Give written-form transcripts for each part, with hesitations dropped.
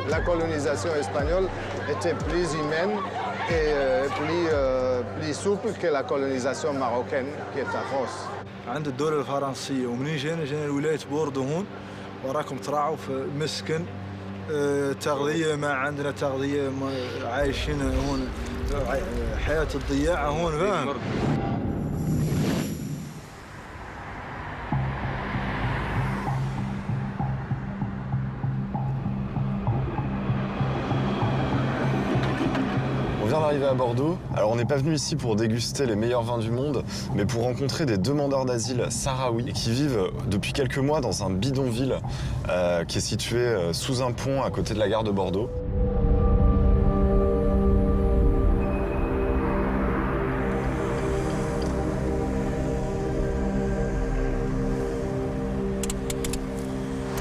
La colonisation espagnole était plus humaine et plus souple que la colonisation marocaine qui est en France. عند الدولة الفرنسية ومنين جينا ولاية بوردو هون وراكم تراعوا في مسكن تغذية ما عندنا تغذية عايشين هون حياة الضياع هون فاهم. On vient d'arriver à Bordeaux. Alors on n'est pas venu ici pour déguster les meilleurs vins du monde, mais pour rencontrer des demandeurs d'asile sahraouis qui vivent depuis quelques mois dans un bidonville qui est situé sous un pont à côté de la gare de Bordeaux.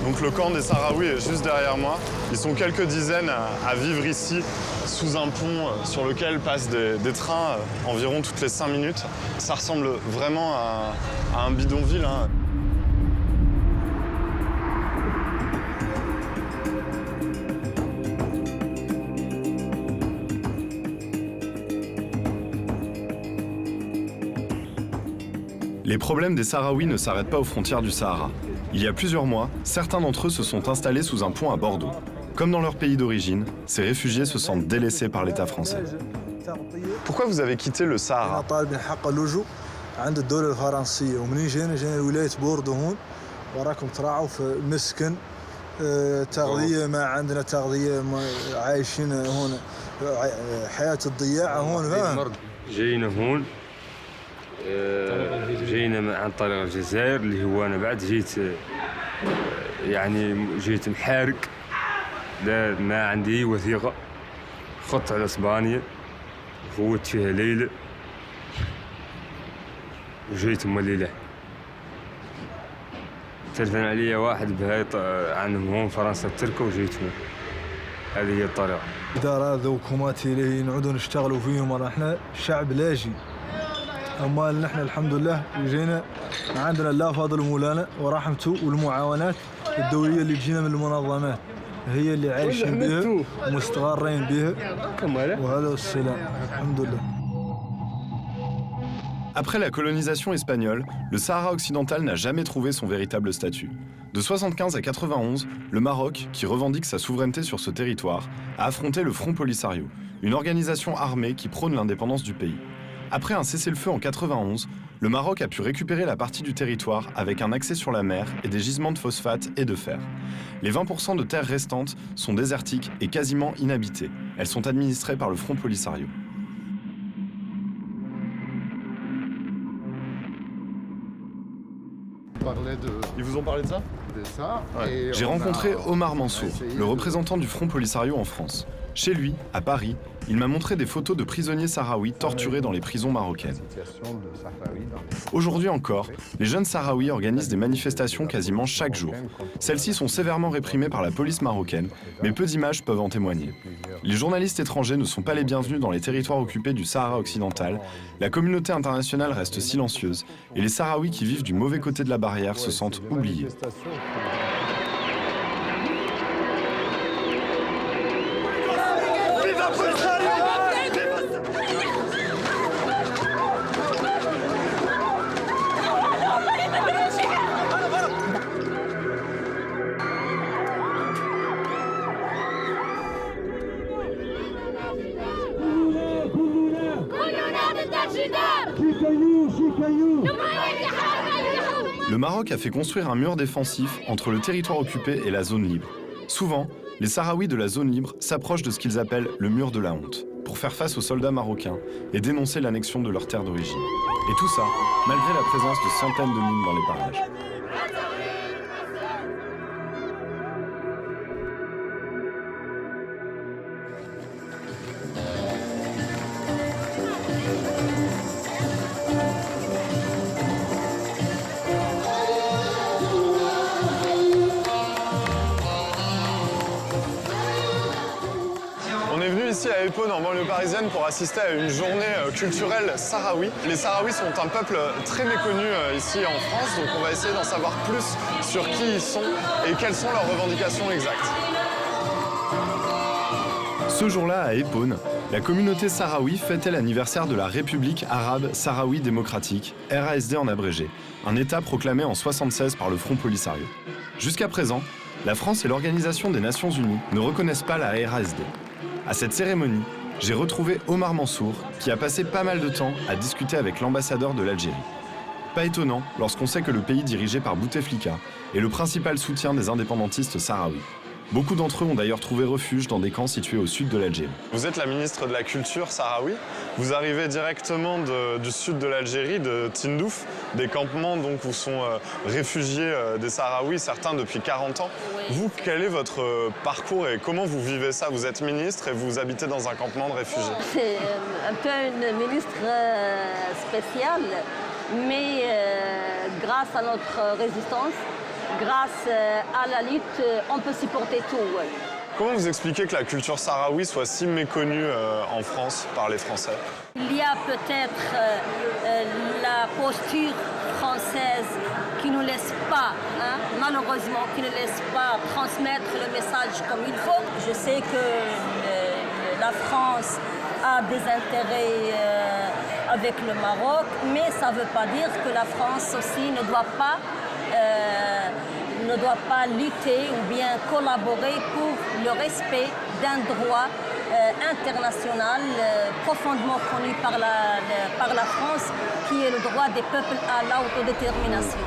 Donc le camp des Sahraouis est juste derrière moi. Ils sont quelques dizaines à vivre ici, sous un pont sur lequel passent des trains environ toutes les 5 minutes. Ça ressemble vraiment à un bidonville, hein. Les problèmes des Sahraouis ne s'arrêtent pas aux frontières du Sahara. Il y a plusieurs mois, certains d'entre eux se sont installés sous un pont à Bordeaux. Comme dans leur pays d'origine, ces réfugiés se sentent délaissés par l'État français. Pourquoi vous avez quitté le Sahara ? عند الدولة الفرنسية ومنين جينا ولاية بوردو هون وراكم تراعوا في مسكن تغذية ما عندنا تغذية عايشين هون حياة الضياع هون فاهم. جينا هون جينا عن طريق الجزائر اللي هو انا بعد جيت جيت محارق ما عندي وثيقة خط على اسبانيا فوت فيها ليلة وجيت ليلة تلفن علي واحد بهاي عنهم هون فرنسا التركة وجيت هون. هذه هي الطريقة. إدارة ذوكمات اللي نعودوا نشتغلوا فيهم راه احنا شعب لاجئ. أما نحن الحمد لله جينا عندنا الله فضل مولانا ورحمته والمعاونات الدولية اللي تجينا من المنظمات هي اللي عايشين بها ومستغرين بها وهذا السلام الحمد لله. Après la colonisation espagnole, le Sahara occidental n'a jamais trouvé son véritable statut. De 1975 à 1991, le Maroc, qui revendique sa souveraineté sur ce territoire, a affronté le Front Polisario, une organisation armée qui prône l'indépendance du pays. Après un cessez-le-feu en 1991, le Maroc a pu récupérer la partie du territoire avec un accès sur la mer et des gisements de phosphate et de fer. Les 20% de terres restantes sont désertiques et quasiment inhabitées. Elles sont administrées par le Front Polisario. Ils vous ont parlé de ça ? Ouais. J'ai rencontré Omar Mansour, le représentant du Front Polisario en France. Chez lui, à Paris, il m'a montré des photos de prisonniers sahraouis torturés dans les prisons marocaines. Aujourd'hui encore, les jeunes sahraouis organisent des manifestations quasiment chaque jour. Celles-ci sont sévèrement réprimées par la police marocaine, mais peu d'images peuvent en témoigner. Les journalistes étrangers ne sont pas les bienvenus dans les territoires occupés du Sahara occidental, la communauté internationale reste silencieuse, et les Sahraouis qui vivent du mauvais côté de la barrière se sentent oubliés. Le Maroc a fait construire un mur défensif entre le territoire occupé et la zone libre. Souvent, les Sahraouis de la zone libre s'approchent de ce qu'ils appellent le mur de la honte, pour faire face aux soldats marocains et dénoncer l'annexion de leur terre d'origine. Et tout ça, malgré la présence de centaines de mines dans les parages. ici à Épône, en banlieue parisienne, pour assister à une journée culturelle sahraoui. Les Sahraouis sont un peuple très méconnu ici en France, donc on va essayer d'en savoir plus sur qui ils sont et quelles sont leurs revendications exactes. Ce jour-là, à Épône, la communauté sahraoui fêtait l'anniversaire de la République arabe sahraoui démocratique, RASD en abrégé, un État proclamé en 1976 par le Front Polisario. Jusqu'à présent, la France et l'Organisation des Nations Unies ne reconnaissent pas la RASD. À cette cérémonie, j'ai retrouvé Omar Mansour, qui a passé pas mal de temps à discuter avec l'ambassadeur de l'Algérie. Pas étonnant lorsqu'on sait que le pays dirigé par Bouteflika est le principal soutien des indépendantistes sahraouis. Beaucoup d'entre eux ont d'ailleurs trouvé refuge dans des camps situés au sud de l'Algérie. Vous êtes la ministre de la Culture sahraoui. Vous arrivez directement du sud de l'Algérie, de Tindouf, des campements donc, où sont réfugiés des Sahraouis, certains depuis 40 ans. Oui. Vous, quel est votre parcours et comment vous vivez ça? Vous êtes ministre et vous habitez dans un campement de réfugiés. C'est un peu une ministre spéciale, mais grâce à notre résistance, grâce à la lutte, on peut supporter tout. Ouais. Comment vous expliquez que la culture sahraoui soit si méconnue en France par les Français? Il y a peut-être la posture française qui ne nous laisse pas, malheureusement, qui ne laisse pas transmettre le message comme il faut. Je sais que la France a des intérêts avec le Maroc, mais ça ne veut pas dire que la France aussi ne doit pas lutter ou bien collaborer pour le respect d'un droit international profondément connu par la France, qui est le droit des peuples à l'autodétermination.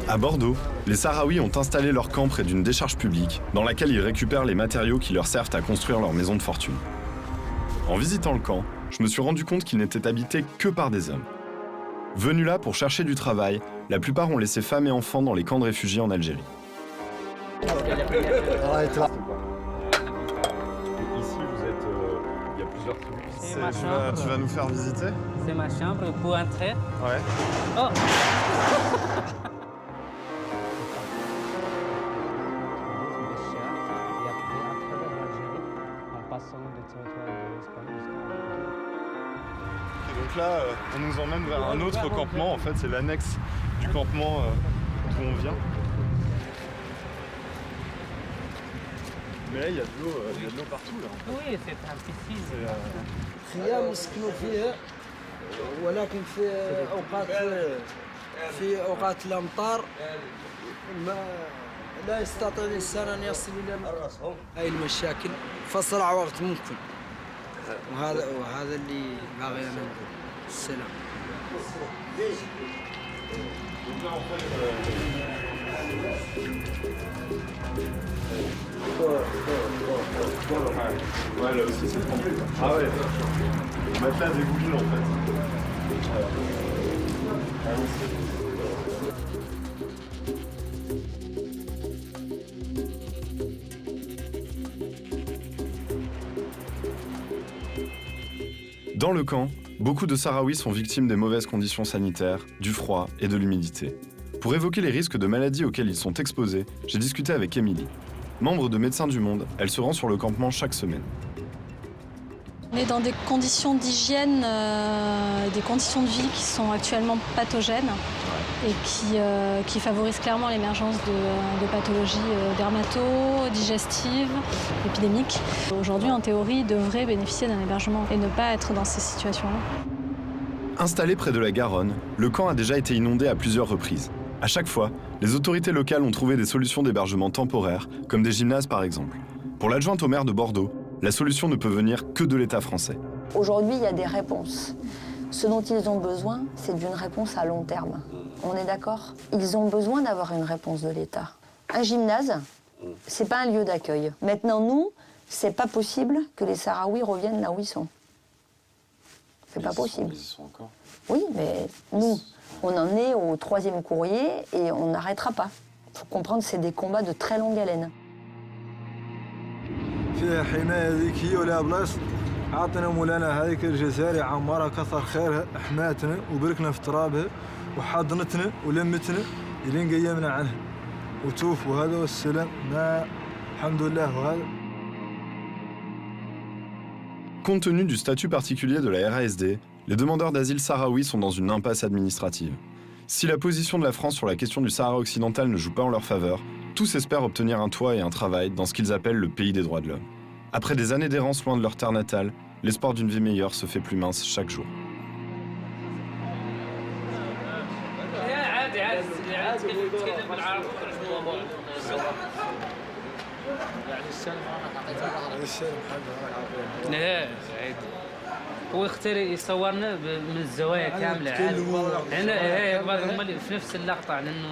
À Bordeaux, les Sahraouis ont installé leur camp près d'une décharge publique dans laquelle ils récupèrent les matériaux qui leur servent à construire leur maison de fortune. En visitant le camp, je me suis rendu compte qu'il n'était habité que par des hommes. Venus là pour chercher du travail, la plupart ont laissé femmes et enfants dans les camps de réfugiés en Algérie. Ici, vous êtes... il y a plusieurs tribus. Tu vas nous faire visiter? C'est ma chambre pour entrer. Ouais. Oh. Donc là, on nous emmène vers un autre campement. En fait, c'est l'annexe du campement d'où on vient. Mais là, il y a de l'eau partout. Là. Oui, c'est un piscine. خيام يسكنوا فيها ولكن في اوقات الامطار لا يستطيع الانسان ان يصل الى هاي المشاكل فاسرع وقت ممكن وهذا اللي باغي انا نقول السلام. Ouais, là aussi c'est trempé. Ah ouais, le matelas dégouline en fait. Dans le camp, beaucoup de Sahraouis sont victimes des mauvaises conditions sanitaires, du froid et de l'humidité. Pour évoquer les risques de maladies auxquels ils sont exposés, j'ai discuté avec Émilie. Membre de Médecins du Monde, elle se rend sur le campement chaque semaine. On est dans des conditions d'hygiène, des conditions de vie qui sont actuellement pathogènes et qui favorisent clairement l'émergence de pathologies dermato-digestives, épidémiques. Aujourd'hui, en théorie, ils devraient bénéficier d'un hébergement et ne pas être dans ces situations-là. Installé près de la Garonne, le camp a déjà été inondé à plusieurs reprises. À chaque fois, les autorités locales ont trouvé des solutions d'hébergement temporaires, comme des gymnases par exemple. Pour l'adjointe au maire de Bordeaux, la solution ne peut venir que de l'État français. Aujourd'hui, il y a des réponses. Ce dont ils ont besoin, c'est d'une réponse à long terme. On est d'accord? Ils ont besoin d'avoir une réponse de l'État. Un gymnase, c'est pas un lieu d'accueil. Maintenant, nous, c'est pas possible que les Sahraouis reviennent là où ils sont. C'est pas possible. Ils y sont encore. Oui, mais nous, on en est au 3e courrier et on n'arrêtera pas. Il faut comprendre que c'est des combats de très longue haleine. فيها حماية ذكية ولا بلاص عاطنا مولانا هذيك الجزائر يعمرها كثر خيرها حماتنا وبركنا في ترابها وحضنتنا ولمتنا إلين قيمنا عنها وتوفوا هذا والسلام ما الحمد لله وهذا. Compte tenu du statut particulier de la RASD, les demandeurs d'asile sahraouis sont dans une impasse administrative. Si la position de la France sur la question du Sahara occidental ne joue pas en leur faveur, tous espèrent obtenir un toit et un travail dans ce qu'ils appellent le pays des droits de l'homme. Après des années d'errance loin de leur terre natale, l'espoir d'une vie meilleure se fait plus mince chaque jour. هو اختار يصورنا من الزوايا كامله عادي هنا بعض هم اللي في نفس اللقطه لانه